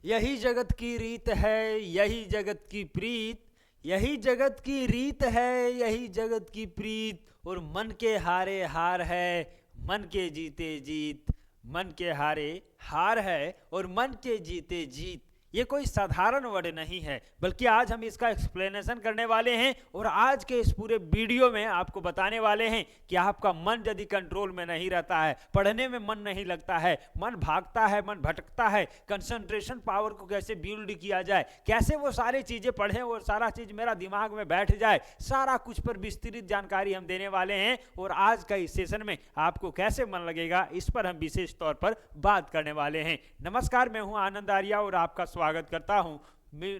यही जगत की रीत है, यही जगत की प्रीत, यही जगत की रीत है, यही जगत की प्रीत। और मन के हारे हार है, मन के जीते जीत। मन के हारे हार है और मन के जीते जीत। ये कोई साधारण वर्ड नहीं है, बल्कि आज हम इसका एक्सप्लेनेशन करने वाले हैं और आज के इस पूरे वीडियो में आपको बताने वाले हैं कि आपका मन यदि कंट्रोल में नहीं रहता है, पढ़ने में मन नहीं लगता है, मन भागता है, मन भटकता है, कंसंट्रेशन पावर को कैसे बिल्ड किया जाए, कैसे वो सारी चीज़ें पढ़ें और सारा चीज़ मेरा दिमाग में बैठ जाए, सारा कुछ पर विस्तृत जानकारी हम देने वाले हैं। और आज का इस सेशन में आपको कैसे मन लगेगा, इस पर हम विशेष तौर पर बात करने वाले हैं। नमस्कार, मैं हूं आनंद आर्या और आपका स्वागत करता हूं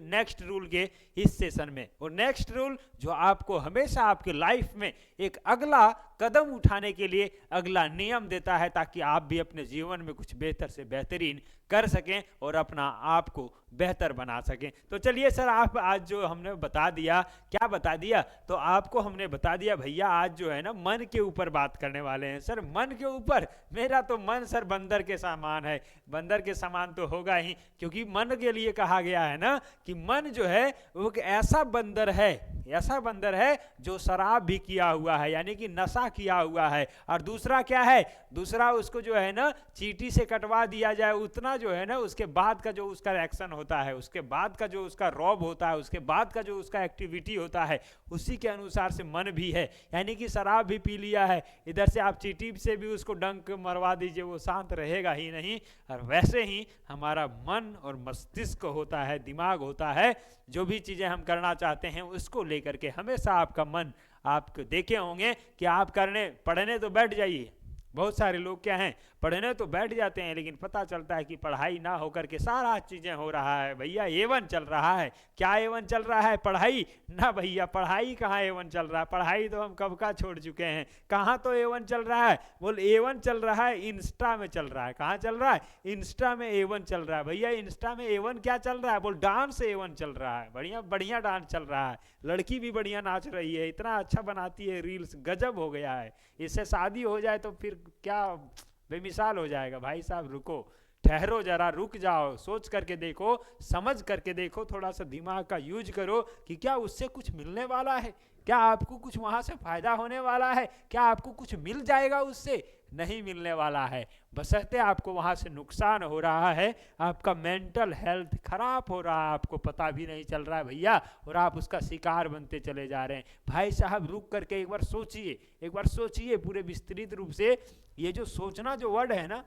नेक्स्ट रूल के इस सेशन में। और नेक्स्ट रूल जो आपको हमेशा आपके लाइफ में एक अगला कदम उठाने के लिए अगला नियम देता है, ताकि आप भी अपने जीवन में कुछ बेहतर से बेहतरीन कर सकें और अपना आप को बेहतर बना सकें। तो चलिए सर, आप आज जो हमने बता दिया, क्या बता दिया, तो आपको हमने बता दिया भैया आज जो है ना मन के ऊपर बात करने वाले हैं। सर मन के ऊपर, मेरा तो मन सर बंदर के समान है। बंदर के समान तो होगा ही, क्योंकि मन के लिए कहा गया है ना कि मन जो है वो एक ऐसा बंदर है, ऐसा बंदर है जो शराब भी किया हुआ है, यानी कि नशा किया हुआ है। और दूसरा क्या है, दूसरा उसको जो है ना चींटी से कटवा दिया जाए उतना जो है ना उसके बाद का जो उसका एक्शन होता है, उसके बाद का जो उसका रौब होता है, उसके बाद का जो उसका एक्टिविटी होता है, उसी के अनुसार से मन भी है। यानी कि शराब भी पी लिया है, इधर से आप चींटी से भी उसको डंक मरवा दीजिए, वो शांत रहेगा ही नहीं। और वैसे ही हमारा मन और मस्तिष्क होता है, दिमाग होता है, जो भी चीज़ें हम करना चाहते हैं उसको लेकर के हमेशा आपका मन, आपको देखे होंगे कि आप पढ़ने तो बैठ जाइए। बहुत सारे लोग क्या हैं, पढ़ने तो बैठ जाते हैं, लेकिन पता चलता है कि पढ़ाई ना होकर के सारा चीज़ें हो रहा है। भैया A1 चल रहा है, क्या A1 चल रहा है, पढ़ाई ना भैया, पढ़ाई कहाँ A1 चल रहा है, पढ़ाई तो हम कब का छोड़ चुके हैं। कहाँ तो A1 चल रहा है, बोल A1 चल रहा है इंस्टा में चल रहा है। कहाँ चल रहा है, इंस्टा में A1 चल रहा है। भैया इंस्टा में A1 क्या चल रहा है, बोल डांस A1 चल रहा है, बढ़िया बढ़िया डांस चल रहा है, लड़की भी बढ़िया नाच रही है, इतना अच्छा बनाती है रील्स, गजब हो गया है। इससे शादी हो जाए तो फिर क्या बेमिसाल हो जाएगा। भाई साहब रुको, ठहरो जरा, रुक जाओ, सोच करके देखो, समझ करके देखो, थोड़ा सा दिमाग का यूज करो कि क्या उससे कुछ मिलने वाला है, क्या आपको कुछ वहां से फायदा होने वाला है, क्या आपको कुछ मिल जाएगा उससे, नहीं मिलने वाला है। बशर्ते आपको वहां से नुकसान हो रहा है, आपका मेंटल हेल्थ खराब हो रहा है, आपको पता भी नहीं चल रहा है भैया, और आप उसका शिकार बनते चले जा रहे हैं। भाई साहब रुक करके एक बार सोचिए, एक बार सोचिए पूरे विस्तृत रूप से। ये जो सोचना जो वर्ड है ना,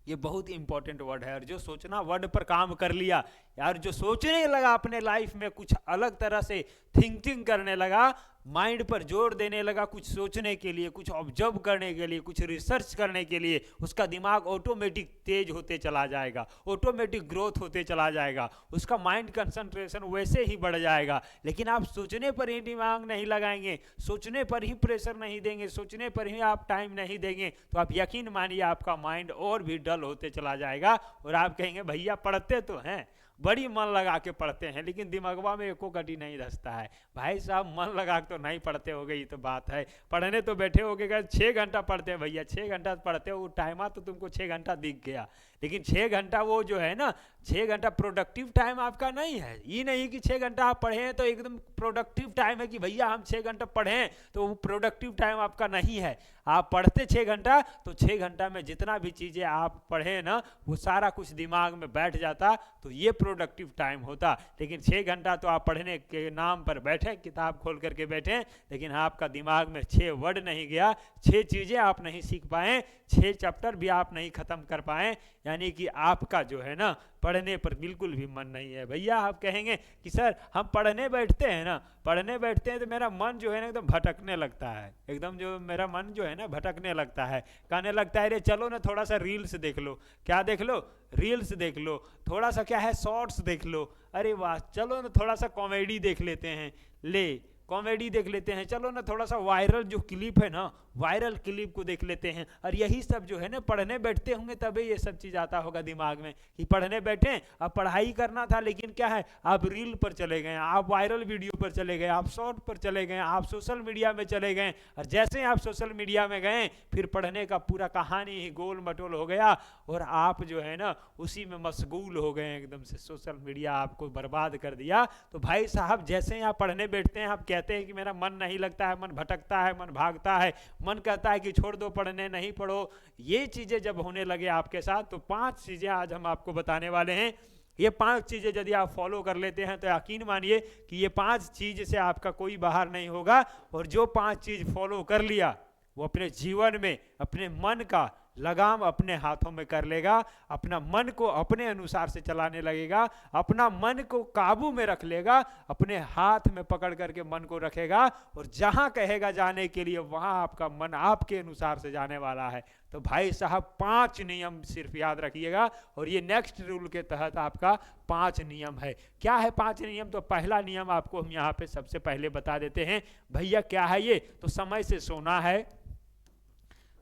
ये बहुत इंपॉर्टेंट वर्ड है। और जो सोचना वर्ड पर काम कर लिया यार, जो सोचने लगा अपने लाइफ में, कुछ अलग तरह से थिंकिंग करने लगा, माइंड पर जोर देने लगा, कुछ सोचने के लिए, कुछ ऑब्जर्व करने के लिए, कुछ रिसर्च करने के लिए, उसका दिमाग ऑटोमेटिक तेज होते चला जाएगा, ऑटोमेटिक ग्रोथ होते चला जाएगा, उसका माइंड कंसंट्रेशन वैसे ही बढ़ जाएगा। लेकिन आप सोचने पर ही दिमाग नहीं लगाएंगे, सोचने पर ही प्रेशर नहीं देंगे, सोचने पर ही आप टाइम नहीं देंगे, तो आप यकीन मानिए आपका माइंड और भी डल होते चला जाएगा। और आप कहेंगे भैया पढ़ते तो हैं, बड़ी मन लगा के पढ़ते हैं, लेकिन दिमागवा में एको कटी नहीं धसता है। भाई साहब मन लगा के तो नहीं पढ़ते हो, गई तो बात है। पढ़ने तो बैठे हो गए 6 घंटा पढ़ते हैं भैया, 6 घंटा पढ़ते हो, वो टाइम तो तुमको 6 घंटा दिख गया, लेकिन 6 घंटा वो जो है ना, 6 घंटा प्रोडक्टिव टाइम आपका नहीं है। ये नहीं कि 6 घंटा आप पढ़े हैं तो एकदम प्रोडक्टिव टाइम है कि भैया हम 6 घंटा पढ़े तो वो प्रोडक्टिव टाइम आपका नहीं है। आप पढ़ते 6 घंटा तो 6 घंटा में जितना भी चीज़ें आप पढ़े ना, वो सारा कुछ दिमाग में बैठ जाता, तो ये प्रोडक्टिव टाइम होता। लेकिन 6 घंटा तो आप पढ़ने के नाम पर बैठे, किताब खोल करके बैठे, लेकिन आपका दिमाग में 6 वर्ड नहीं गया, 6 चीज़ें आप नहीं सीख पाए, 6 चैप्टर भी आप नहीं ख़त्म कर पाए, यानी कि आपका जो है ना पढ़ने पर बिल्कुल भी मन नहीं है। भैया आप कहेंगे कि सर हम पढ़ने बैठते हैं ना, पढ़ने बैठते हैं तो मेरा मन जो है ना एकदम भटकने लगता है, एकदम जो मेरा मन जो है ना भटकने लगता है, कहने लगता है अरे चलो ना थोड़ा सा रील्स देख लो। क्या देख लो, रील्स देख लो, थोड़ा सा क्या है शॉर्ट्स देख लो, अरे वाह चलो ना थोड़ा सा कॉमेडी देख लेते हैं, ले कॉमेडी देख लेते हैं, चलो ना थोड़ा सा वायरल जो क्लिप है ना, वायरल क्लिप को देख लेते हैं। और यही सब जो है ना, पढ़ने बैठते होंगे तभी ये सब चीज़ आता होगा दिमाग में कि पढ़ने बैठे, अब पढ़ाई करना था, लेकिन क्या है, आप रील पर चले गए, आप वायरल वीडियो पर चले गए, आप शॉर्ट पर चले गए, आप सोशल मीडिया में चले गए। और जैसे ही आप सोशल मीडिया में गए, फिर पढ़ने का पूरा कहानी ही गोल मटोल हो गया और आप जो है ना उसी में मशगूल हो गए एकदम से। सोशल मीडिया आपको बर्बाद कर दिया। तो भाई साहब, जैसे ही आप पढ़ने बैठते हैं, आप कहते हैं कि मेरा मन नहीं लगता है, मन भटकता है, मन भागता है, मन कहता है कि छोड़ दो पढ़ने, नहीं पढ़ो। ये चीज़ें जब होने लगे आपके साथ, तो 5 चीज़ें आज हम आपको बताने वाले हैं। ये 5 चीज़ें यदि आप फॉलो कर लेते हैं तो यकीन मानिए कि ये 5 चीज़ से आपका कोई बाहर नहीं होगा। और जो 5 चीज़ फॉलो कर लिया, वो अपने जीवन में अपने मन का लगाम अपने हाथों में कर लेगा, अपना मन को अपने अनुसार से चलाने लगेगा, अपना मन को काबू में रख लेगा, अपने हाथ में पकड़ करके मन को रखेगा, और जहां कहेगा जाने के लिए वहां आपका मन आपके अनुसार से जाने वाला है। तो भाई साहब, 5 नियम सिर्फ याद रखिएगा, और ये नेक्स्ट रूल के तहत आपका 5 नियम है। क्या है 5 नियम? तो पहला नियम आपको हम यहाँ पे सबसे पहले बता देते हैं। भैया क्या है ये? तो समय से सोना है,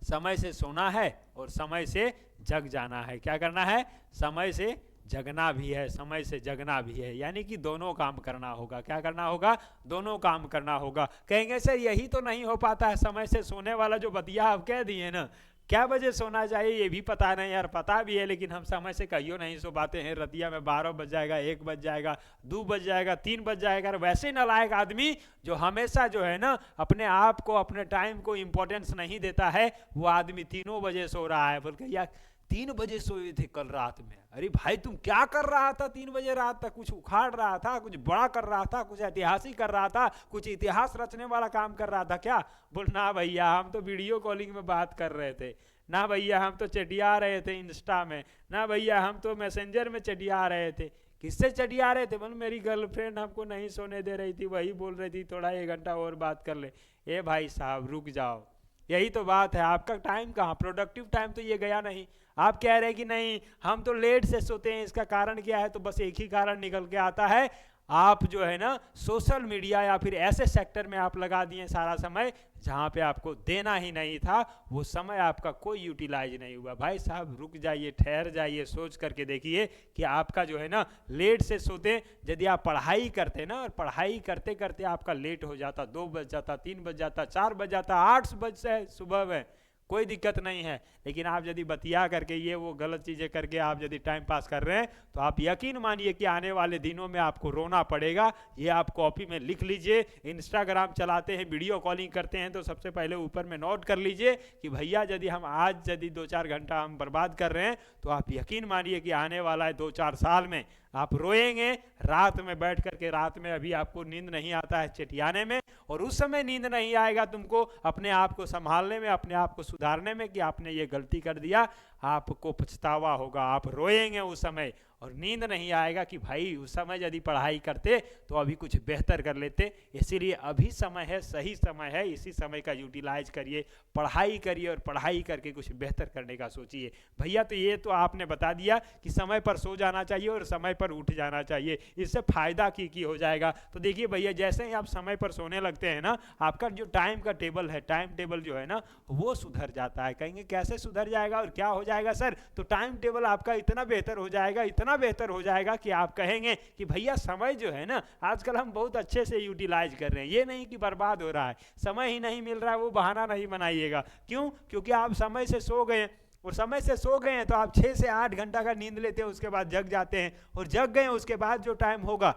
समय से सोना है और समय से जग जाना है। क्या करना है? समय से जगना भी है, समय से जगना भी है, यानी कि दोनों काम करना होगा। क्या करना होगा? दोनों काम करना होगा। कहेंगे सर यही तो नहीं हो पाता है, समय से सोने वाला जो बतिया आप कह दिए ना, क्या बजे सोना चाहिए ये भी पता नहीं यार। पता भी है लेकिन हम समय से कहियो नहीं सो पाते हैं। रतिया में 12 बज जाएगा, 1 बज जाएगा, 2 बज जाएगा, 3 बज जाएगा। वैसे नालायक आदमी जो हमेशा जो है ना अपने आप को, अपने टाइम को इम्पोर्टेंस नहीं देता है, वो आदमी 3 बजे सो रहा है। बोल के यार 3 बजे सोए थे कल रात में। अरे भाई तुम क्या कर रहा था 3 बजे रात तक? कुछ उखाड़ रहा था, कुछ बड़ा कर रहा था, कुछ ऐतिहासिक कर रहा था, कुछ इतिहास रचने वाला काम कर रहा था क्या? बोल ना भैया, हम तो वीडियो कॉलिंग में बात कर रहे थे। ना भैया, हम तो चटिया रहे थे इंस्टा में। ना भैया, हम तो मैसेंजर में चटिया रहे थे। किससे चटिया रहे थे? बोल मेरी गर्लफ्रेंड हमको नहीं सोने दे रही थी, वही बोल रही थी थोड़ा 1 घंटा और बात कर ले। ए भाई साहब रुक जाओ, यही तो बात है। आपका टाइम कहाँ, प्रोडक्टिव टाइम तो ये गया नहीं। आप कह रहे हैं कि नहीं हम तो लेट से सोते हैं, इसका कारण क्या है? तो बस एक ही कारण निकल के आता है, आप जो है ना सोशल मीडिया या फिर ऐसे सेक्टर में आप लगा दिए सारा समय जहाँ पे आपको देना ही नहीं था। वो समय आपका कोई यूटिलाइज नहीं हुआ। भाई साहब रुक जाइए, ठहर जाइए, सोच करके देखिए कि आपका जो है ना लेट से सोते, यदि आप पढ़ाई करते ना, और पढ़ाई करते करते आपका लेट हो जाता, 2 बज जाता, 3 बज जाता, 4 बज जाता, 8 बज से सुबह में, कोई दिक्कत नहीं है। लेकिन आप यदि बतिया करके ये वो गलत चीज़ें करके आप यदि टाइम पास कर रहे हैं, तो आप यकीन मानिए कि आने वाले दिनों में आपको रोना पड़ेगा। ये आप कॉपी में लिख लीजिए। इंस्टाग्राम चलाते हैं, वीडियो कॉलिंग करते हैं, तो सबसे पहले ऊपर में नोट कर लीजिए कि भैया यदि हम आज यदि 2-4 घंटा हम बर्बाद कर रहे हैं, तो आप यकीन मानिए कि आने वाला है 2-4 साल में आप रोएंगे। रात में बैठ करके, रात में अभी आपको नींद नहीं आता है चटियाने में, और उस समय नींद नहीं आएगा तुमको अपने आप को संभालने में, अपने आप को सुधारने में कि आपने ये गलती कर दिया। आपको पछतावा होगा, आप रोएंगे उस समय, और नींद नहीं आएगा कि भाई उस समय यदि पढ़ाई करते तो अभी कुछ बेहतर कर लेते। इसीलिए अभी समय है, सही समय है, इसी समय का यूटिलाइज करिए, पढ़ाई करिए, और पढ़ाई करके कुछ बेहतर करने का सोचिए। भैया तो ये तो आपने बता दिया कि समय पर सो जाना चाहिए और समय पर उठ जाना चाहिए, इससे फायदा की हो जाएगा। तो देखिए भैया, जैसे ही आप समय पर सोने लगते हैं ना, आपका जो टाइम का टेबल है, टाइम टेबल जो है ना वो सुधर जाता है। कहेंगे कैसे सुधर जाएगा और क्या हो जाएगा सर? तो टाइम टेबल आपका इतना बेहतर हो जाएगा, इतना बेहतर हो जाएगा कि आप कहेंगे कि भैया समय जो है ना आजकल हम बहुत अच्छे से यूटिलाइज कर रहे हैं। ये नहीं कि बर्बाद हो रहा है, समय ही नहीं मिल रहा है, वो बहाना नहीं बनाइएगा। क्यों? क्योंकि आप समय से सो गए, और समय से सो गए हैं तो आप 6 से 8 घंटा का नींद लेते हैं, उसके बाद जग जाते हैं, और जग गए उसके बाद जो टाइम होगा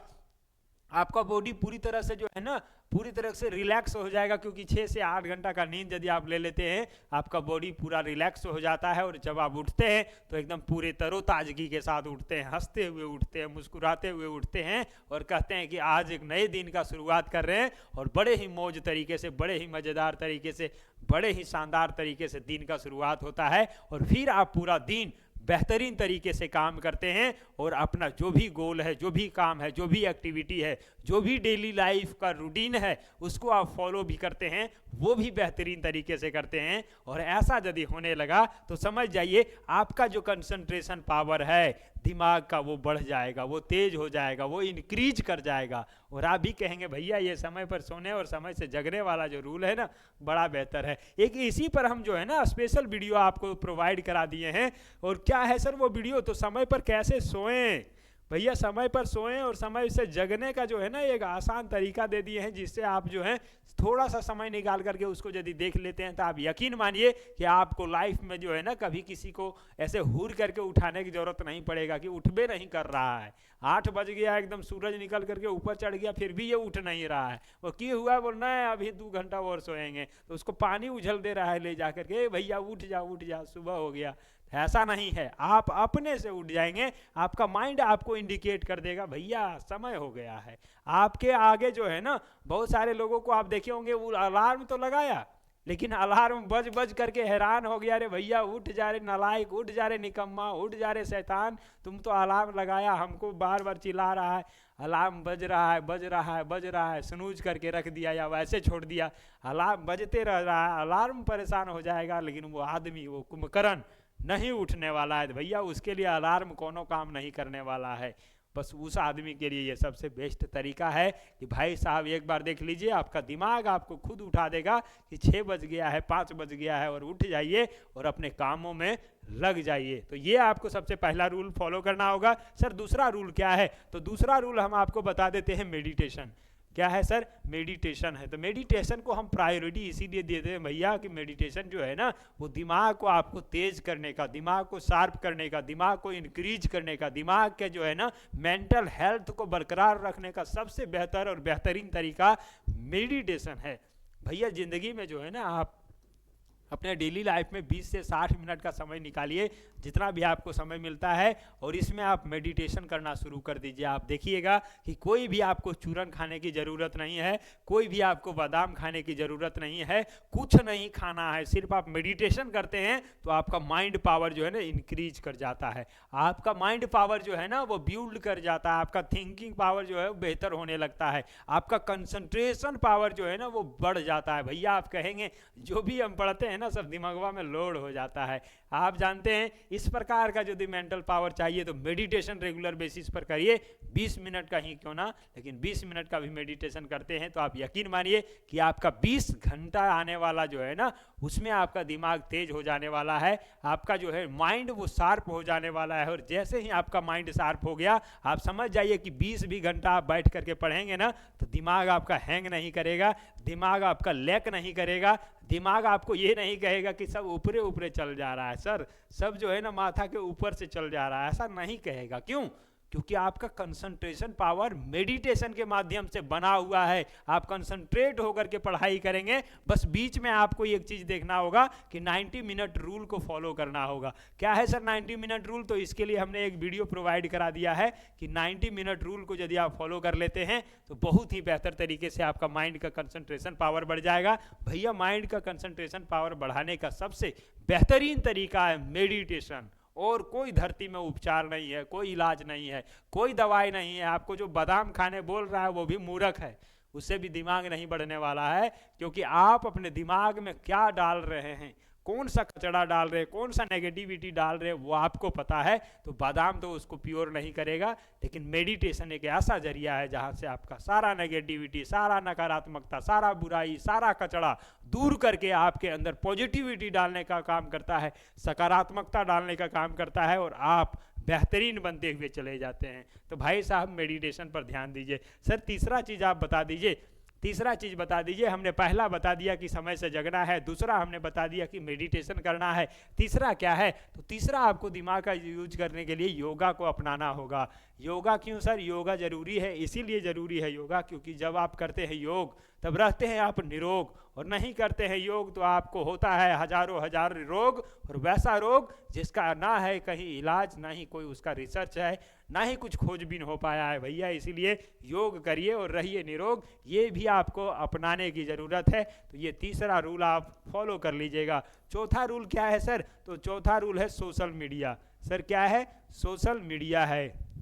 आपका बॉडी पूरी तरह से जो है ना पूरी तरह से रिलैक्स हो जाएगा। क्योंकि 6 से 8 घंटा का नींद यदि आप ले लेते हैं, आपका बॉडी पूरा रिलैक्स हो जाता है, और जब आप उठते हैं तो एकदम पूरे तरोताजगी के साथ उठते हैं, हंसते हुए उठते हैं, मुस्कुराते हुए उठते हैं, और कहते हैं कि आज एक नए दिन का शुरुआत कर रहे हैं, और बड़े ही मौज तरीके से, बड़े ही मज़ेदार तरीके से, बड़े ही शानदार तरीके से दिन का शुरुआत होता है। और फिर आप पूरा दिन बेहतरीन तरीके से काम करते हैं, और अपना जो भी गोल है, जो भी काम है, जो भी एक्टिविटी है, जो भी डेली लाइफ का रूटीन है, उसको आप फॉलो भी करते हैं, वो भी बेहतरीन तरीके से करते हैं। और ऐसा यदि होने लगा तो समझ जाइए आपका जो कंसंट्रेशन पावर है, दिमाग का वो बढ़ जाएगा, वो तेज हो जाएगा, वो इंक्रीज कर जाएगा। और आप भी कहेंगे भैया ये समय पर सोने और समय से जगने वाला जो रूल है ना बड़ा बेहतर है। एक इसी पर हम जो है ना स्पेशल वीडियो आपको प्रोवाइड करा दिए हैं। और क्या है सर वो वीडियो? तो समय पर कैसे सोएं भैया, समय पर सोएं और समय से जगने का जो है ना एक आसान तरीका दे दिए हैं, जिससे आप जो है थोड़ा सा समय निकाल करके उसको यदि देख लेते हैं तो आप यकीन मानिए कि आपको लाइफ में जो है ना कभी किसी को ऐसे हुर करके उठाने की जरूरत नहीं पड़ेगा कि उठबे नहीं कर रहा है, 8 बज गया, एकदम सूरज निकल करके ऊपर चढ़ गया, फिर भी ये उठ नहीं रहा है। वो क्यों हुआ? बोलना है अभी 2 घंटा और सोएंगे, तो उसको पानी उछल दे रहा है ले जा करके, भैया उठ जा उठ जा, सुबह हो गया। ऐसा नहीं है, आप अपने से उठ जाएंगे, आपका माइंड आपको इंडिकेट कर देगा भैया समय हो गया है। आपके आगे जो है ना बहुत सारे लोगों को आप देखे होंगे, वो अलार्म तो लगाया लेकिन अलार्म बज बज करके हैरान हो गया, अरे भैया उठ जा रे नालायक, उठ जा रे निकम्मा, उठ जा रे शैतान, तुम तो अलार्म लगाया, हमको बार बार चिल्ला रहा है, अलार्म बज रहा है बज रहा है बज रहा है, स्नूज करके रख दिया या वैसे छोड़ दिया, अलार्म बजते रह रहा है, अलार्म परेशान हो जाएगा, लेकिन वो आदमी वो कुंभकर्ण नहीं उठने वाला है। भैया उसके लिए अलार्म कोनो काम नहीं करने वाला है। बस उस आदमी के लिए ये सबसे बेस्ट तरीका है कि भाई साहब एक बार देख लीजिए, आपका दिमाग आपको खुद उठा देगा कि 6 बज गया है, 5 बज गया है, और उठ जाइए और अपने कामों में लग जाइए। तो ये आपको सबसे पहला रूल फॉलो करना होगा। सर दूसरा रूल क्या है? तो दूसरा रूल हम आपको बता देते हैं, मेडिटेशन। क्या है सर? मेडिटेशन है। तो मेडिटेशन को हम प्रायोरिटी इसीलिए देते हैं भैया कि मेडिटेशन जो है ना वो दिमाग को आपको तेज करने का, दिमाग को शार्प करने का, दिमाग को इंक्रीज करने का, दिमाग के जो है ना मेंटल हेल्थ को बरकरार रखने का सबसे बेहतर और बेहतरीन तरीका मेडिटेशन है। भैया ज़िंदगी में जो है ना आप अपने डेली लाइफ में 20 से 60 मिनट का समय निकालिए, जितना भी आपको समय मिलता है, और इसमें आप मेडिटेशन करना शुरू कर दीजिए। आप देखिएगा कि कोई भी आपको चूरन खाने की ज़रूरत नहीं है, कोई भी आपको बादाम खाने की ज़रूरत नहीं है, कुछ नहीं खाना है, सिर्फ आप मेडिटेशन करते हैं तो आपका माइंड पावर जो है ना इंक्रीज कर जाता है, आपका माइंड पावर जो है ना वो बिल्ड कर जाता है, आपका थिंकिंग पावर जो है वो बेहतर होने लगता है, आपका कंसंट्रेशन पावर जो है ना वो बढ़ जाता है। भैया आप कहेंगे जो भी हम पढ़ते हैं ना सब दिमागवा में लोड हो जाता है। आप जानते हैं इस प्रकार का यदि मेंटल पावर चाहिए तो मेडिटेशन रेगुलर बेसिस पर करिए, 20 मिनट का ही क्यों ना, लेकिन 20 मिनट का भी मेडिटेशन करते हैं तो आप यकीन मानिए कि आपका 20 घंटा आने वाला जो है ना उसमें आपका दिमाग तेज हो जाने वाला है, आपका जो है माइंड वो शार्प हो जाने वाला है। और जैसे ही आपका माइंड शार्प हो गया, आप समझ जाइए कि 20 भी घंटा आप बैठ करके पढ़ेंगे ना तो दिमाग आपका हैंग नहीं करेगा, दिमाग आपका लैक नहीं करेगा, दिमाग आपको ये नहीं कहेगा कि सब ऊपरे ऊपरे चल जा रहा है, सर सब जो है ना माथा के ऊपर से चल जा रहा है, ऐसा नहीं कहेगा। क्यों? क्योंकि आपका कंसंट्रेशन पावर मेडिटेशन के माध्यम से बना हुआ है। आप कंसंट्रेट होकर के पढ़ाई करेंगे। बस बीच में आपको एक चीज़ देखना होगा कि 90 मिनट रूल को फॉलो करना होगा। क्या है सर 90 मिनट रूल? तो इसके लिए हमने एक वीडियो प्रोवाइड करा दिया है कि 90 मिनट रूल को यदि आप फॉलो कर लेते हैं तो बहुत ही बेहतर तरीके से आपका माइंड का कंसंट्रेशन पावर बढ़ जाएगा। भैया माइंड का कंसंट्रेशन पावर बढ़ाने का सबसे बेहतरीन तरीका है मेडिटेशन, और कोई धरती में उपचार नहीं है, कोई इलाज नहीं है, कोई दवाई नहीं है। आपको जो बादाम खाने बोल रहा है वो भी मूर्ख है, उससे भी दिमाग नहीं बढ़ने वाला है, क्योंकि आप अपने दिमाग में क्या डाल रहे हैं, कौन सा कचरा डाल रहे हैं, कौन सा नेगेटिविटी डाल रहे हैं वो आपको पता है। तो बादाम तो उसको प्योर नहीं करेगा, लेकिन मेडिटेशन एक ऐसा जरिया है जहाँ से आपका सारा नेगेटिविटी, सारा नकारात्मकता, सारा बुराई, सारा कचरा दूर करके आपके अंदर पॉजिटिविटी डालने का काम करता है, सकारात्मकता डालने का काम करता है, और आप बेहतरीन बनते हुए चले जाते हैं। तो भाई साहब मेडिटेशन पर ध्यान दीजिए। सर तीसरा चीज़ आप बता दीजिए, तीसरा चीज़ बता दीजिए। हमने पहला बता दिया कि समय से जगना है, दूसरा हमने बता दिया कि मेडिटेशन करना है, तीसरा क्या है? तो तीसरा आपको दिमाग का यूज करने के लिए योगा को अपनाना होगा। योगा क्यों सर? योगा जरूरी है, इसीलिए जरूरी है योगा क्योंकि जब आप करते हैं योग तब रहते हैं आप निरोग, और नहीं करते हैं योग तो आपको होता है हजारों हजार रोग, और वैसा रोग जिसका ना है कहीं इलाज, ना ही कोई उसका रिसर्च है, ना ही कुछ खोजबीन हो पाया है। भैया इसीलिए योग करिए और रहिए निरोग, ये भी आपको अपनाने की ज़रूरत है। तो ये तीसरा रूल आप फॉलो कर लीजिएगा। चौथा रूल क्या है सर? तो चौथा रूल है सोशल मीडिया। सर क्या है? सोशल मीडिया है,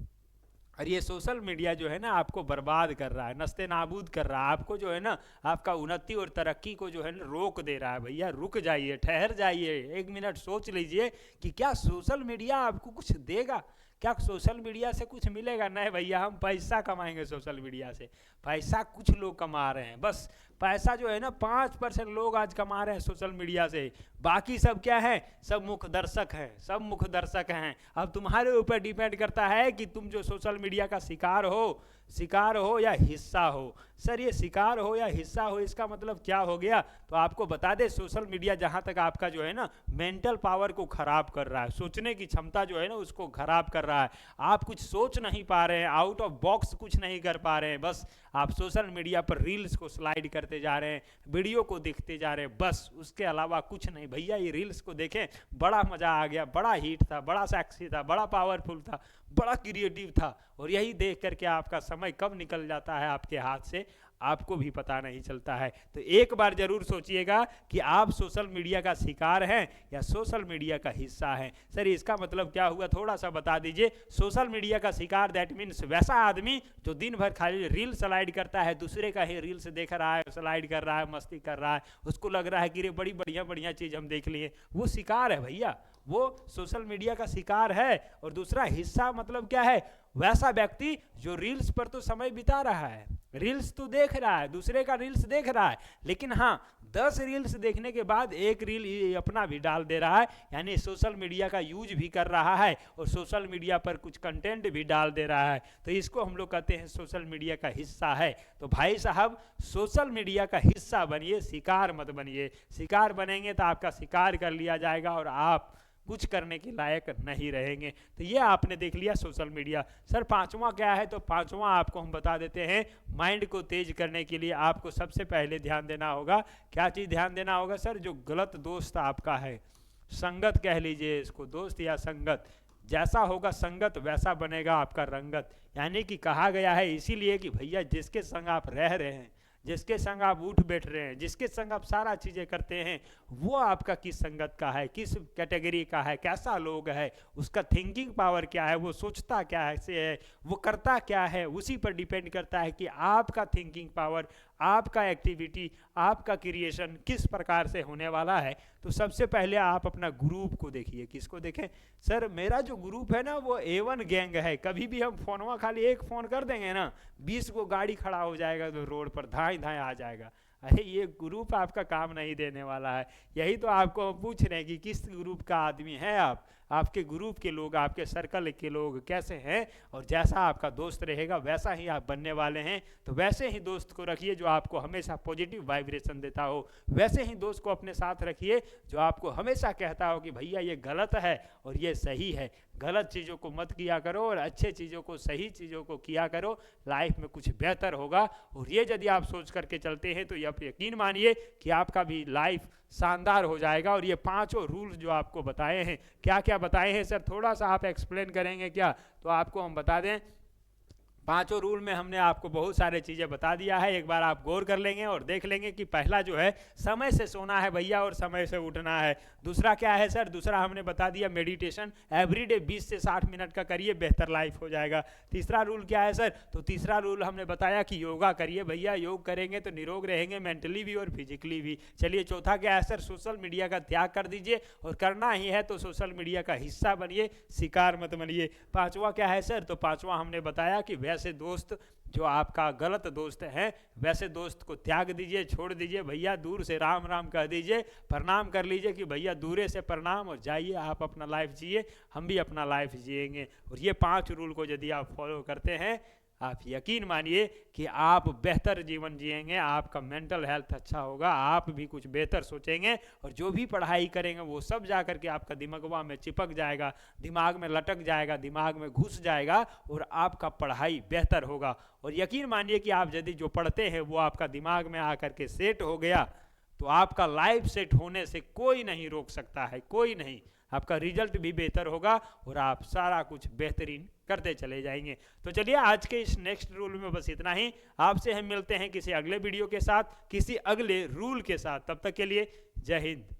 और ये सोशल मीडिया जो है ना आपको बर्बाद कर रहा है, नस्ते नाबूद कर रहा है, आपको जो है ना आपका उन्नति और तरक्की को जो है ना रोक दे रहा है। भैया रुक जाइए, ठहर जाइए, 1 मिनट सोच लीजिए कि क्या सोशल मीडिया आपको कुछ देगा, क्या सोशल मीडिया से कुछ मिलेगा? नहीं भैया, हम पैसा कमाएंगे सोशल मीडिया से। पैसा कुछ लोग कमा रहे हैं, बस पैसा जो है ना 5% लोग आज कमा रहे हैं सोशल मीडिया से। बाकी सब क्या है? सब मुख्य दर्शक हैं, सब मुख्य दर्शक हैं। अब तुम्हारे ऊपर डिपेंड करता है कि तुम जो सोशल मीडिया का शिकार हो या हिस्सा हो। सर ये शिकार हो या हिस्सा हो, इसका मतलब क्या हो गया? तो आपको बता दे, सोशल मीडिया जहाँ तक आपका जो है ना मेंटल पावर को खराब कर रहा है, सोचने की क्षमता जो है ना उसको खराब कर रहा है। आप कुछ सोच नहीं पा रहे हैं, आउट ऑफ बॉक्स कुछ नहीं कर पा रहे हैं, बस आप सोशल मीडिया पर रील्स को स्लाइड करते जा रहे हैं, वीडियो को देखते जा रहे हैं, बस उसके अलावा कुछ नहीं। भैया ये रील्स को देखें, बड़ा मज़ा आ गया, बड़ा हिट था, बड़ा सेक्सी था, बड़ा पावरफुल था, बड़ा क्रिएटिव था, और यही देख करके आपका समय कब निकल जाता है आपके हाथ से आपको भी पता नहीं चलता है। तो एक बार जरूर सोचिएगा कि आप सोशल मीडिया का शिकार हैं या सोशल मीडिया का हिस्सा हैं। सर इसका मतलब क्या हुआ, थोड़ा सा बता दीजिए। सोशल मीडिया का शिकार दैट मीन्स वैसा आदमी जो दिन भर खाली रील स्लाइड करता है, दूसरे का ही रील्स देख रहा है, स्लाइड कर रहा है, मस्ती कर रहा है, उसको लग रहा है कि रे बड़ी बढ़िया बढ़िया चीज़ हम देख लिए, वो शिकार है भैया, वो सोशल मीडिया का शिकार है। और दूसरा हिस्सा मतलब क्या है? वैसा व्यक्ति जो रील्स पर तो समय बिता रहा है, रील्स तो देख रहा है, दूसरे का रील्स देख रहा है, लेकिन हाँ 10 रील्स देखने के बाद एक रील अपना भी डाल दे रहा है, यानी सोशल मीडिया का यूज भी कर रहा है और सोशल मीडिया पर कुछ कंटेंट भी डाल दे रहा है। तो इसको हम लोग कहते हैं सोशल मीडिया का हिस्सा है। तो भाई साहब सोशल मीडिया का हिस्सा बनिए, शिकार मत बनिए। शिकार बनेंगे तो आपका शिकार कर लिया जाएगा और आप कुछ करने के लायक नहीं रहेंगे। तो ये आपने देख लिया सोशल मीडिया। सर पांचवा क्या है? तो पांचवा आपको हम बता देते हैं, माइंड को तेज करने के लिए आपको सबसे पहले ध्यान देना होगा। क्या चीज़ ध्यान देना होगा सर? जो गलत दोस्त आपका है, संगत कह लीजिए इसको, दोस्त या संगत, जैसा होगा संगत वैसा बनेगा आपका रंगत। यानी कि कहा गया है इसीलिए कि भैया जिसके संग आप रह रहे हैं, जिसके संग आप उठ बैठ रहे हैं, जिसके संग आप सारा चीज़ें करते हैं, वो आपका किस संगत का है, किस कैटेगरी का है, कैसा लोग है, उसका थिंकिंग पावर क्या है, वो सोचता क्या है से है, वो करता क्या है, उसी पर डिपेंड करता है कि आपका थिंकिंग पावर, आपका एक्टिविटी, आपका क्रिएशन किस प्रकार से होने वाला है। तो सबसे पहले आप अपना ग्रुप को देखिए। किसको देखें? सर मेरा जो ग्रुप है ना वो A1 गैंग है। कभी भी हम फोनवा खाली एक फ़ोन कर देंगे ना, 20 को गाड़ी खड़ा हो जाएगा तो रोड पर धाए धाए आ जाएगा। अरे ये ग्रुप आपका काम नहीं देने वाला है। यही तो आपको हम पूछ रहे हैं कि किस ग्रुप का आदमी है आप, आपके ग्रुप के लोग, आपके सर्कल के लोग कैसे हैं, और जैसा आपका दोस्त रहेगा वैसा ही आप बनने वाले हैं। तो वैसे ही दोस्त को रखिए जो आपको हमेशा पॉजिटिव वाइब्रेशन देता हो, वैसे ही दोस्त को अपने साथ रखिए जो आपको हमेशा कहता हो कि भैया ये गलत है और ये सही है। गलत चीज़ों को मत किया करो और अच्छे चीज़ों को, सही चीज़ों को किया करो, लाइफ में कुछ बेहतर होगा। और ये यदि आप सोच करके चलते हैं तो आप यकीन मानिए कि आपका भी लाइफ शानदार हो जाएगा। और ये पांचों रूल्स जो आपको बताए हैं, क्या क्या बताए हैं सर? थोड़ा सा आप एक्सप्लेन करेंगे क्या? तो आपको हम बता दें, पांचों रूल में हमने आपको बहुत सारे चीज़ें बता दिया है। एक बार आप गौर कर लेंगे और देख लेंगे कि पहला जो है समय से सोना है भैया और समय से उठना है। दूसरा क्या है सर? दूसरा हमने बता दिया मेडिटेशन एवरीडे 20 से 60 मिनट का करिए, बेहतर लाइफ हो जाएगा। तीसरा रूल क्या है सर? तो तीसरा रूल हमने बताया कि योगा करिए भैया, योग करेंगे तो निरोग रहेंगे मेंटली भी और फिजिकली भी। चलिए चौथा क्या है सर? सोशल मीडिया का त्याग कर दीजिए, और करना ही है तो सोशल मीडिया का हिस्सा बनिए, शिकार मत बनिए। पांचवा क्या है सर? तो पांचवा हमने बताया कि वैसे दोस्त जो आपका गलत दोस्त है, वैसे दोस्त को त्याग दीजिए, छोड़ दीजिए भैया, दूर से राम राम कह दीजिए, प्रणाम कर लीजिए कि भैया दूरे से प्रणाम, और जाइए आप अपना लाइफ जिए, हम भी अपना लाइफ जिएंगे। और ये 5 रूल को यदि आप फॉलो करते हैं, आप यकीन मानिए कि आप बेहतर जीवन जिएंगे, आपका मेंटल हेल्थ अच्छा होगा, आप भी कुछ बेहतर सोचेंगे, और जो भी पढ़ाई करेंगे वो सब जा करके आपका दिमागवा में चिपक जाएगा, दिमाग में लटक जाएगा, दिमाग में घुस जाएगा, और आपका पढ़ाई बेहतर होगा। और यकीन मानिए कि आप यदि जो पढ़ते हैं वो आपका दिमाग में आकर के सेट हो गया, तो आपका लाइफ सेट होने से कोई नहीं रोक सकता है, कोई नहीं। आपका रिजल्ट भी बेहतर होगा और आप सारा कुछ बेहतरीन करते चले जाएंगे। तो चलिए आज के इस नेक्स्ट रूल में बस इतना ही। आपसे हम मिलते हैं किसी अगले वीडियो के साथ, किसी अगले रूल के साथ। तब तक के लिए जय हिंद।